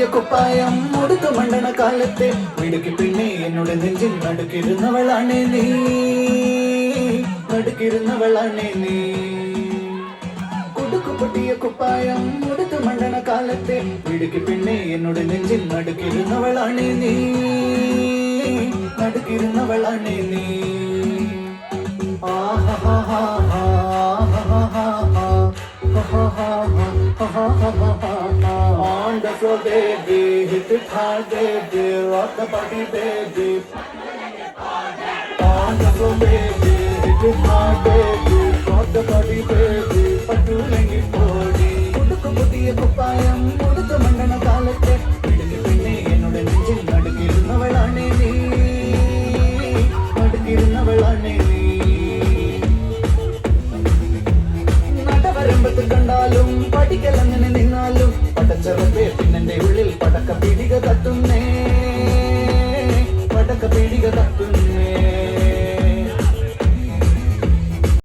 പൊട്ടിയ കുപ്പായം മുടുത്തു മണ്ടണ കാലത്തെ മിടുക്കി പിന്നെ എന്നോട് നെഞ്ചിൽ നടുക്കിരുന്നവളാണേ നീ, നടുക്കിരുന്നവളാണേ നീ. കുടുക്കു പൊട്ടിയ കുപ്പായം മുടുത്തു മണ്ടണ കാലത്തെ മിടുക്കി പിന്നെ എന്നോട് നെഞ്ചിൽ നടുക്കിരുന്നവളാണേ നീ, നടുക്കിരുന്നവളാണേ നീ. On the floor, baby, hit it hard, baby, rock the body, baby. On the floor, baby, hit it hard, baby, rock the body, baby. പട്ടുലങ്ങി പോടി കുടുക്കു പുതിയ കുപ്പായം കൊടുത്തു മണ്ടണ കാലത്തെ പിടിക്ക് പിന്നെ എന്നോട് നെഞ്ചിൽ നടുക്കിരുന്നവളാണേ നീ, നടുക്കിരുന്നവളാണേ നീ. നടവരമ്പത്ത് കണ്ടാലും പഠിക്കലങ്ങനെ നിന്നാലും പടച്ചറപ്പേ പിന്നെന്റെ ഉള്ളിൽ പടക്ക പീടിക തട്ടുന്നേ, പടക്ക പീടിക തട്ടുന്നേ.